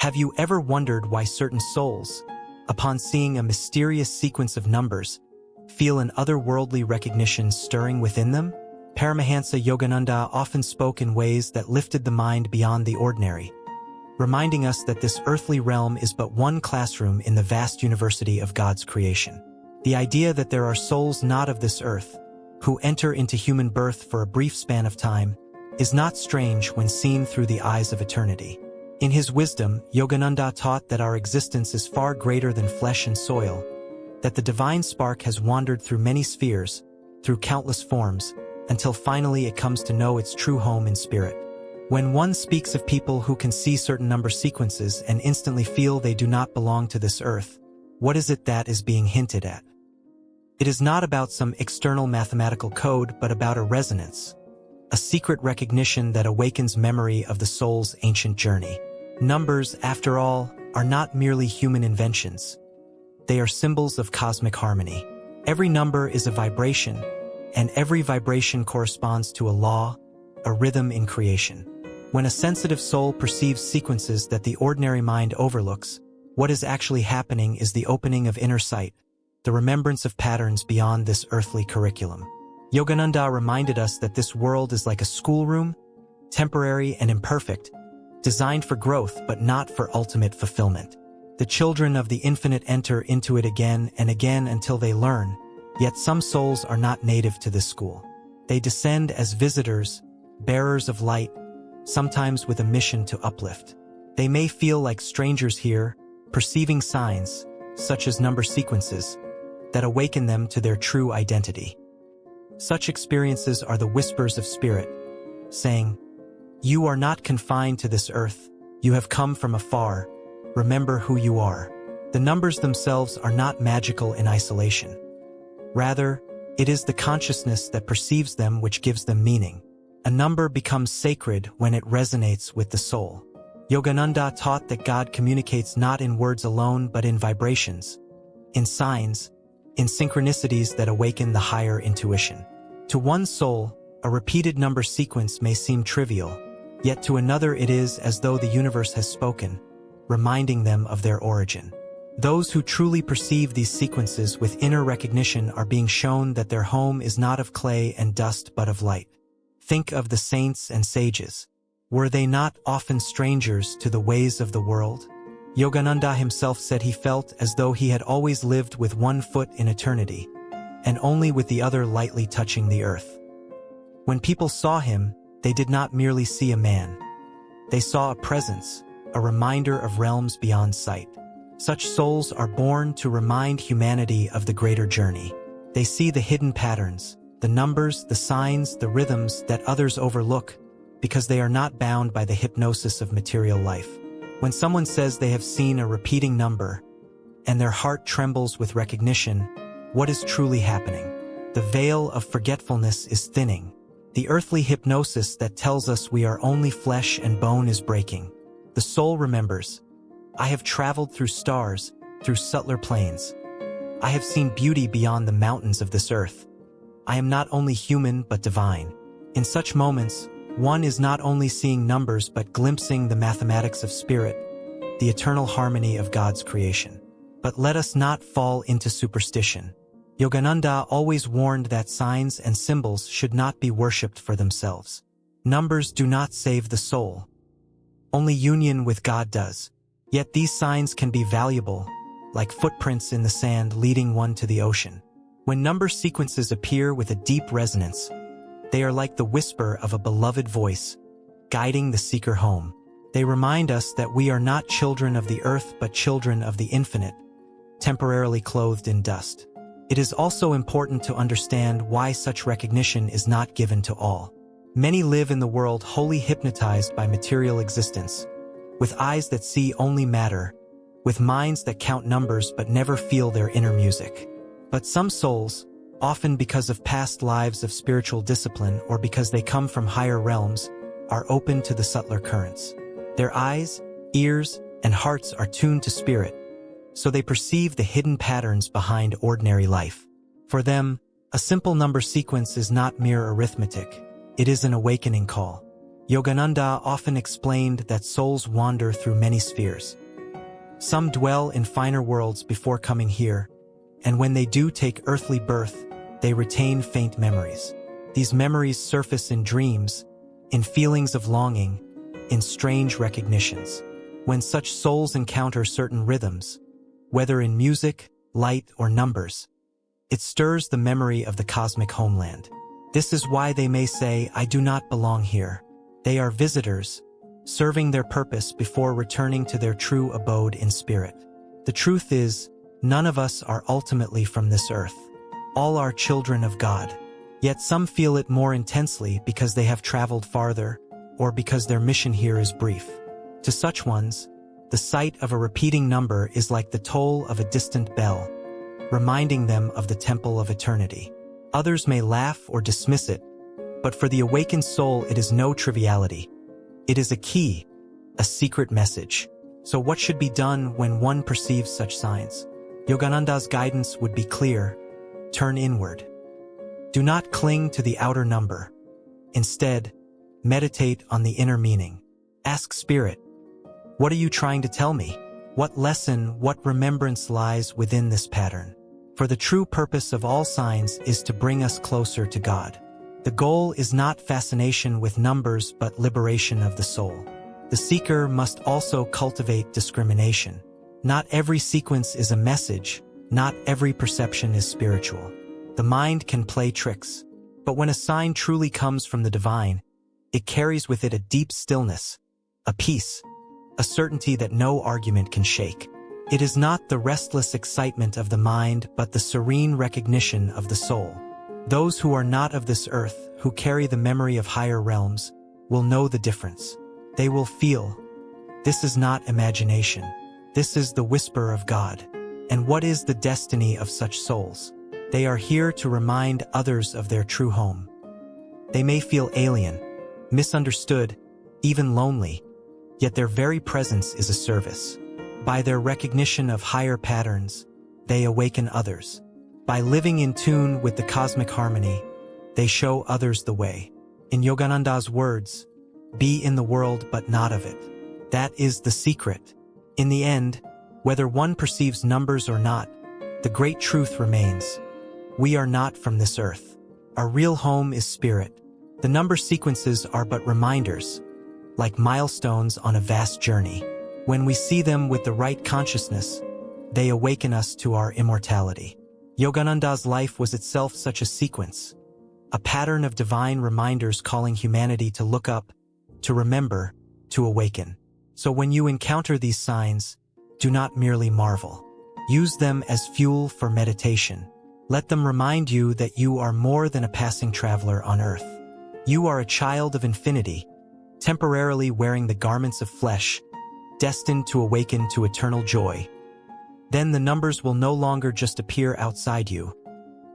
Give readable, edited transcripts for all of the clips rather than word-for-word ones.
Have you ever wondered why certain souls, upon seeing a mysterious sequence of numbers, feel an otherworldly recognition stirring within them? Paramahansa Yogananda often spoke in ways that lifted the mind beyond the ordinary, reminding us that this earthly realm is but one classroom in the vast university of God's creation. The idea that there are souls not of this earth, who enter into human birth for a brief span of time, is not strange when seen through the eyes of eternity. In his wisdom, Yogananda taught that our existence is far greater than flesh and soil, that the divine spark has wandered through many spheres, through countless forms, until finally it comes to know its true home in spirit. When one speaks of people who can see certain number sequences and instantly feel they do not belong to this earth, what is it that is being hinted at? It is not about some external mathematical code, but about a resonance, a secret recognition that awakens memory of the soul's ancient journey. Numbers, after all, are not merely human inventions. They are symbols of cosmic harmony. Every number is a vibration, and every vibration corresponds to a law, a rhythm in creation. When a sensitive soul perceives sequences that the ordinary mind overlooks, what is actually happening is the opening of inner sight, the remembrance of patterns beyond this earthly curriculum. Yogananda reminded us that this world is like a schoolroom, temporary and imperfect, designed for growth but not for ultimate fulfillment. The children of the infinite enter into it again and again until they learn, yet some souls are not native to this school. They descend as visitors, bearers of light, sometimes with a mission to uplift. They may feel like strangers here, perceiving signs, such as number sequences, that awaken them to their true identity. Such experiences are the whispers of spirit, saying, "You are not confined to this earth, you have come from afar, remember who you are." The numbers themselves are not magical in isolation. Rather, it is the consciousness that perceives them which gives them meaning. A number becomes sacred when it resonates with the soul. Yogananda taught that God communicates not in words alone but in vibrations, in signs, in synchronicities that awaken the higher intuition. To one soul, a repeated number sequence may seem trivial, yet to another it is as though the universe has spoken, reminding them of their origin. Those who truly perceive these sequences with inner recognition are being shown that their home is not of clay and dust but of light. Think of the saints and sages. Were they not often strangers to the ways of the world? Yogananda himself said he felt as though he had always lived with one foot in eternity, and only with the other lightly touching the earth. When people saw him, they did not merely see a man. They saw a presence, a reminder of realms beyond sight. Such souls are born to remind humanity of the greater journey. They see the hidden patterns, the numbers, the signs, the rhythms that others overlook, because they are not bound by the hypnosis of material life. When someone says they have seen a repeating number, and their heart trembles with recognition, what is truly happening? The veil of forgetfulness is thinning. The earthly hypnosis that tells us we are only flesh and bone is breaking. The soul remembers, "I have traveled through stars, through subtler planes. I have seen beauty beyond the mountains of this earth. I am not only human but divine." In such moments, one is not only seeing numbers but glimpsing the mathematics of spirit, the eternal harmony of God's creation. But let us not fall into superstition. Yogananda always warned that signs and symbols should not be worshipped for themselves. Numbers do not save the soul. Only union with God does. Yet these signs can be valuable, like footprints in the sand leading one to the ocean. When number sequences appear with a deep resonance, they are like the whisper of a beloved voice, guiding the seeker home. They remind us that we are not children of the earth but children of the infinite, temporarily clothed in dust. It is also important to understand why such recognition is not given to all. Many live in the world wholly hypnotized by material existence, with eyes that see only matter, with minds that count numbers but never feel their inner music. But some souls, often because of past lives of spiritual discipline or because they come from higher realms, are open to the subtler currents. Their eyes, ears, and hearts are tuned to spirit, so they perceive the hidden patterns behind ordinary life. For them, a simple number sequence is not mere arithmetic, it is an awakening call. Yogananda often explained that souls wander through many spheres. Some dwell in finer worlds before coming here, and when they do take earthly birth, they retain faint memories. These memories surface in dreams, in feelings of longing, in strange recognitions. When such souls encounter certain rhythms, whether in music, light, or numbers, it stirs the memory of the cosmic homeland. This is why they may say, "I do not belong here." They are visitors, serving their purpose before returning to their true abode in spirit. The truth is, none of us are ultimately from this earth. All are children of God. Yet some feel it more intensely because they have traveled farther, or because their mission here is brief. To such ones, the sight of a repeating number is like the toll of a distant bell, reminding them of the temple of eternity. Others may laugh or dismiss it, but for the awakened soul it is no triviality. It is a key, a secret message. So what should be done when one perceives such signs? Yogananda's guidance would be clear: turn inward. Do not cling to the outer number. Instead, meditate on the inner meaning. Ask Spirit, what are you trying to tell me? What lesson, what remembrance lies within this pattern? For the true purpose of all signs is to bring us closer to God. The goal is not fascination with numbers but liberation of the soul. The seeker must also cultivate discrimination. Not every sequence is a message, not every perception is spiritual. The mind can play tricks, but when a sign truly comes from the divine, it carries with it a deep stillness, a peace, a certainty that no argument can shake. It is not the restless excitement of the mind but the serene recognition of the soul. Those who are not of this earth, who carry the memory of higher realms, will know the difference. They will feel, this is not imagination. This is the whisper of God. And what is the destiny of such souls? They are here to remind others of their true home. They may feel alien, misunderstood, even lonely, yet their very presence is a service. By their recognition of higher patterns, they awaken others. By living in tune with the cosmic harmony, they show others the way. In Yogananda's words, be in the world but not of it. That is the secret. In the end, whether one perceives numbers or not, the great truth remains. We are not from this earth. Our real home is spirit. The number sequences are but reminders, like milestones on a vast journey. When we see them with the right consciousness, they awaken us to our immortality. Yogananda's life was itself such a sequence, a pattern of divine reminders calling humanity to look up, to remember, to awaken. So when you encounter these signs, do not merely marvel. Use them as fuel for meditation. Let them remind you that you are more than a passing traveler on earth. You are a child of infinity, temporarily wearing the garments of flesh, destined to awaken to eternal joy. Then the numbers will no longer just appear outside you.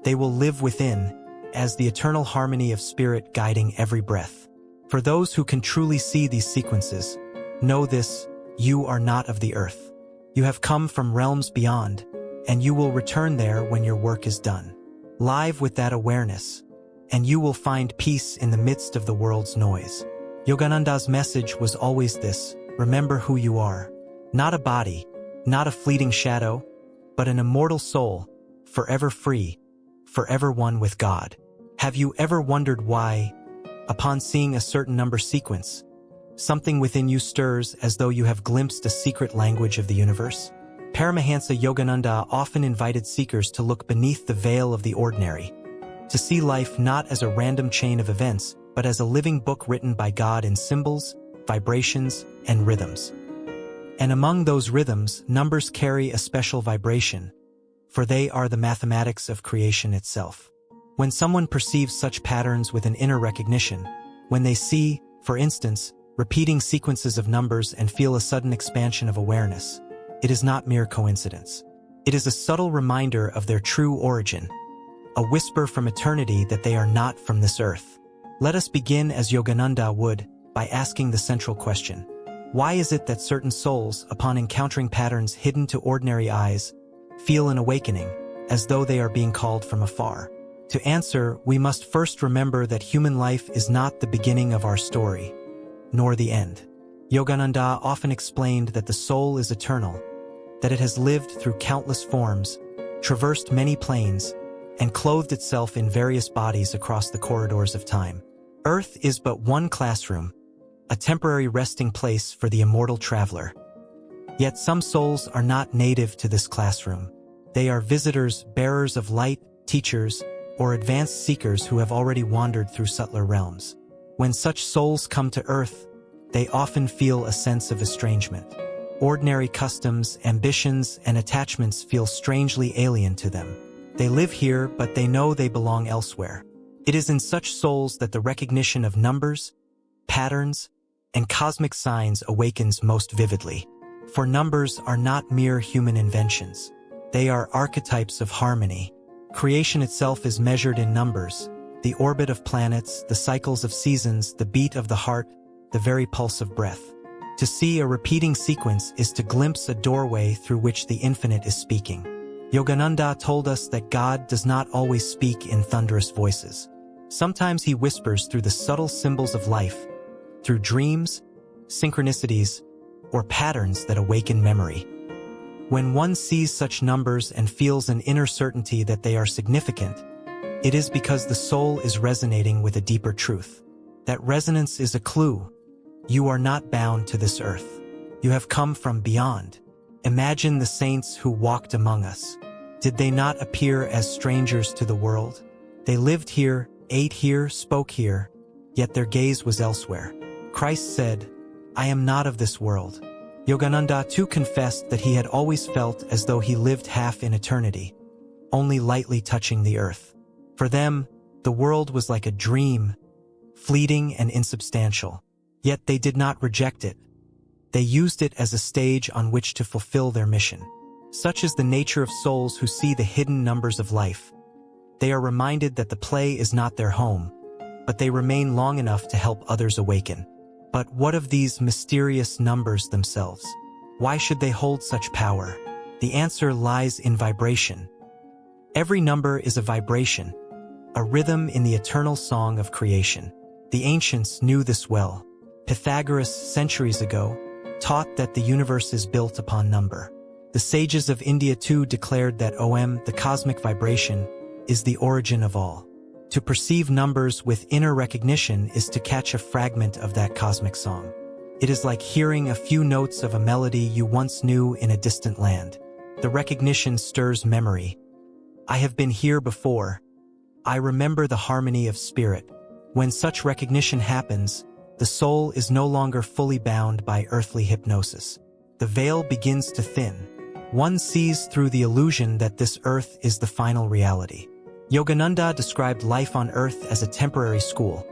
They will live within, as the eternal harmony of spirit guiding every breath. For those who can truly see these sequences, know this: you are not of the earth. You have come from realms beyond, and you will return there when your work is done. Live with that awareness, and you will find peace in the midst of the world's noise. Yogananda's message was always this: remember who you are. Not a body, not a fleeting shadow, but an immortal soul, forever free, forever one with God. Have you ever wondered why, upon seeing a certain number sequence, something within you stirs as though you have glimpsed a secret language of the universe? Paramahansa Yogananda often invited seekers to look beneath the veil of the ordinary, to see life not as a random chain of events, but as a living book written by God in symbols, vibrations, and rhythms. And among those rhythms, numbers carry a special vibration, for they are the mathematics of creation itself. When someone perceives such patterns with an inner recognition, when they see, for instance, repeating sequences of numbers and feel a sudden expansion of awareness, it is not mere coincidence. It is a subtle reminder of their true origin, a whisper from eternity that they are not from this earth. Let us begin as Yogananda would, by asking the central question: why is it that certain souls, upon encountering patterns hidden to ordinary eyes, feel an awakening, as though they are being called from afar? To answer, we must first remember that human life is not the beginning of our story. nor the end. Yogananda often explained that the soul is eternal, that it has lived through countless forms, traversed many planes, and clothed itself in various bodies across the corridors of time. Earth is but one classroom, a temporary resting place for the immortal traveler. Yet some souls are not native to this classroom. They are visitors, bearers of light, teachers, or advanced seekers who have already wandered through subtler realms. When such souls come to Earth, they often feel a sense of estrangement. Ordinary customs, ambitions, and attachments feel strangely alien to them. They live here, but they know they belong elsewhere. It is in such souls that the recognition of numbers, patterns, and cosmic signs awakens most vividly. For numbers are not mere human inventions. They are archetypes of harmony. Creation itself is measured in numbers: the orbit of planets, the cycles of seasons, the beat of the heart, the very pulse of breath. To see a repeating sequence is to glimpse a doorway through which the infinite is speaking. Yogananda told us that God does not always speak in thunderous voices. Sometimes he whispers through the subtle symbols of life, through dreams, synchronicities, or patterns that awaken memory. When one sees such numbers and feels an inner certainty that they are significant, it is because the soul is resonating with a deeper truth. That resonance is a clue. You are not bound to this earth. You have come from beyond. Imagine the saints who walked among us. Did they not appear as strangers to the world? They lived here, ate here, spoke here, yet their gaze was elsewhere. Christ said, "I am not of this world." Yogananda too confessed that he had always felt as though he lived half in eternity, only lightly touching the earth. For them, the world was like a dream, fleeting and insubstantial. Yet they did not reject it. They used it as a stage on which to fulfill their mission. Such is the nature of souls who see the hidden numbers of life. They are reminded that the play is not their home, but they remain long enough to help others awaken. But what of these mysterious numbers themselves? Why should they hold such power? The answer lies in vibration. Every number is a vibration, a rhythm in the eternal song of creation. The ancients knew this well. Pythagoras, centuries ago, taught that the universe is built upon number. The sages of India too declared that the cosmic vibration, is the origin of all. To perceive numbers with inner recognition is to catch a fragment of that cosmic song. It is like hearing a few notes of a melody you once knew in a distant land. The recognition stirs memory. I have been here before. I remember the harmony of spirit. When such recognition happens, the soul is no longer fully bound by earthly hypnosis. The veil begins to thin. One sees through the illusion that this earth is the final reality. Yogananda described life on earth as a temporary school,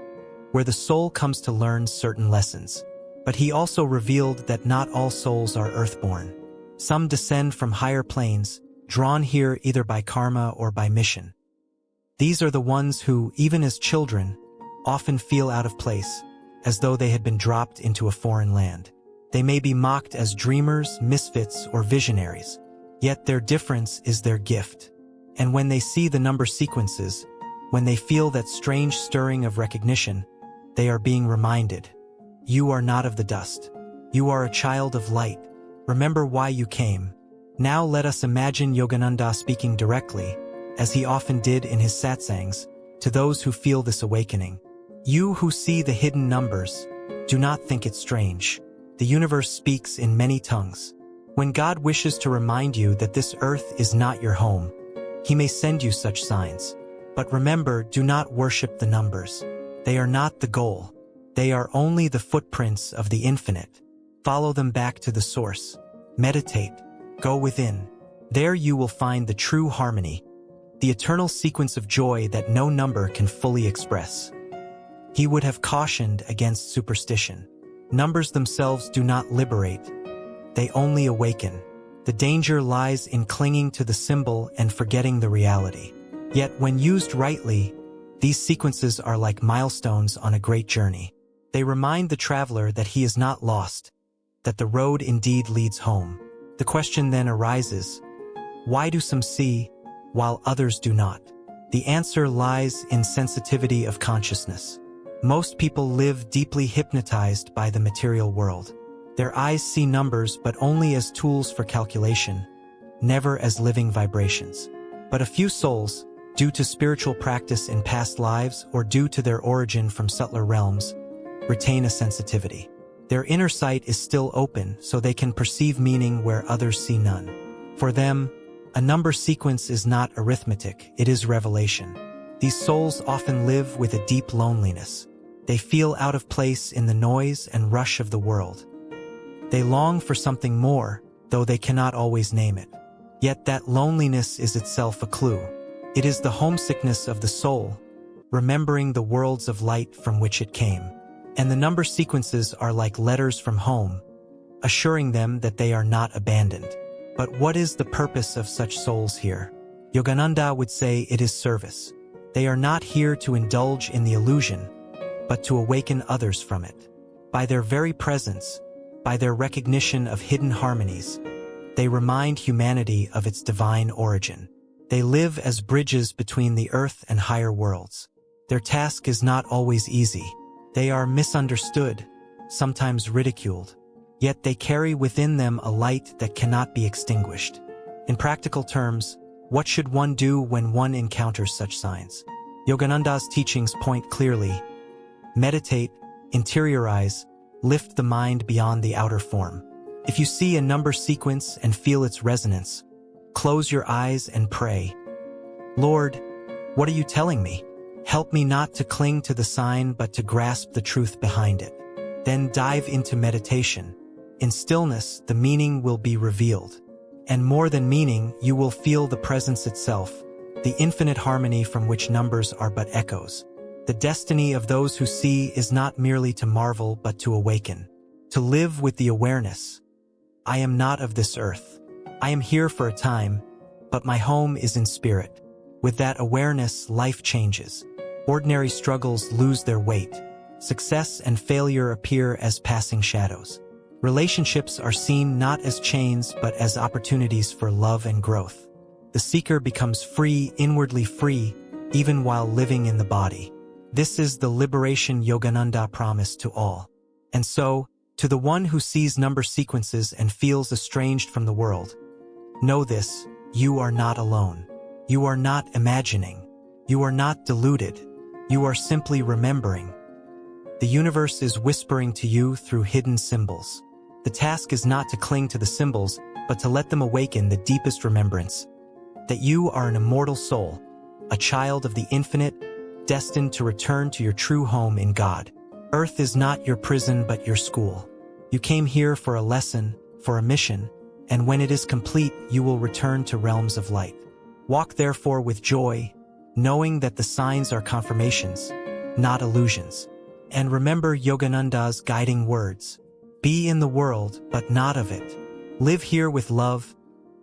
where the soul comes to learn certain lessons. But he also revealed that not all souls are earthborn. Some descend from higher planes, drawn here either by karma or by mission. These are the ones who, even as children, often feel out of place, as though they had been dropped into a foreign land. They may be mocked as dreamers, misfits, or visionaries, yet their difference is their gift. And when they see the number sequences, when they feel that strange stirring of recognition, they are being reminded, you are not of the dust. You are a child of light. Remember why you came. Now let us imagine Yogananda speaking directly, as he often did in his satsangs, to those who feel this awakening. You who see the hidden numbers, do not think it strange. The universe speaks in many tongues. When God wishes to remind you that this earth is not your home, He may send you such signs. But remember, do not worship the numbers. They are not the goal. They are only the footprints of the infinite. Follow them back to the source. Meditate. Go within. There you will find the true harmony, the eternal sequence of joy that no number can fully express. He would have cautioned against superstition. Numbers themselves do not liberate. They only awaken. The danger lies in clinging to the symbol and forgetting the reality. Yet when used rightly, these sequences are like milestones on a great journey. They remind the traveler that he is not lost, that the road indeed leads home. The question then arises, why do some see, while others do not? The answer lies in sensitivity of consciousness. Most people live deeply hypnotized by the material world. Their eyes see numbers but only as tools for calculation, never as living vibrations. But a few souls, due to spiritual practice in past lives or due to their origin from subtler realms, retain a sensitivity. Their inner sight is still open so they can perceive meaning where others see none. For them, a number sequence is not arithmetic, it is revelation. These souls often live with a deep loneliness. They feel out of place in the noise and rush of the world. They long for something more, though they cannot always name it. Yet that loneliness is itself a clue. It is the homesickness of the soul, remembering the worlds of light from which it came. And the number sequences are like letters from home, assuring them that they are not abandoned. But what is the purpose of such souls here? Yogananda would say it is service. They are not here to indulge in the illusion, but to awaken others from it. By their very presence, by their recognition of hidden harmonies, they remind humanity of its divine origin. They live as bridges between the earth and higher worlds. Their task is not always easy. They are misunderstood, sometimes ridiculed. Yet they carry within them a light that cannot be extinguished. In practical terms, what should one do when one encounters such signs? Yogananda's teachings point clearly. Meditate, interiorize, lift the mind beyond the outer form. If you see a number sequence and feel its resonance, close your eyes and pray. Lord, what are you telling me? Help me not to cling to the sign but to grasp the truth behind it. Then dive into meditation. In stillness, the meaning will be revealed. And more than meaning, you will feel the presence itself, the infinite harmony from which numbers are but echoes. The destiny of those who see is not merely to marvel but to awaken, to live with the awareness. I am not of this earth. I am here for a time, but my home is in spirit. With that awareness, life changes. Ordinary struggles lose their weight. Success and failure appear as passing shadows. Relationships are seen not as chains but as opportunities for love and growth. The seeker becomes free, inwardly free, even while living in the body. This is the liberation Yogananda promised to all. And so, to the one who sees number sequences and feels estranged from the world, know this: you are not alone. You are not imagining. You are not deluded. You are simply remembering. The universe is whispering to you through hidden symbols. The task is not to cling to the symbols, but to let them awaken the deepest remembrance, that you are an immortal soul, a child of the infinite, destined to return to your true home in God. Earth is not your prison but your school. You came here for a lesson, for a mission, and when it is complete, you will return to realms of light. Walk therefore with joy, knowing that the signs are confirmations, not illusions. And remember Yogananda's guiding words: be in the world, but not of it. Live here with love,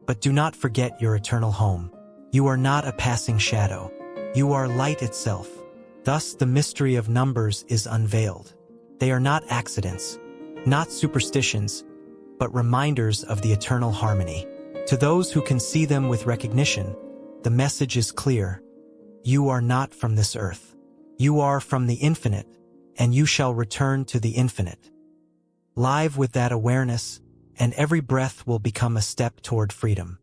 but do not forget your eternal home. You are not a passing shadow. You are light itself. Thus the mystery of numbers is unveiled. They are not accidents, not superstitions, but reminders of the eternal harmony. To those who can see them with recognition, the message is clear. You are not from this earth. You are from the infinite, and you shall return to the infinite. Live with that awareness, and every breath will become a step toward freedom.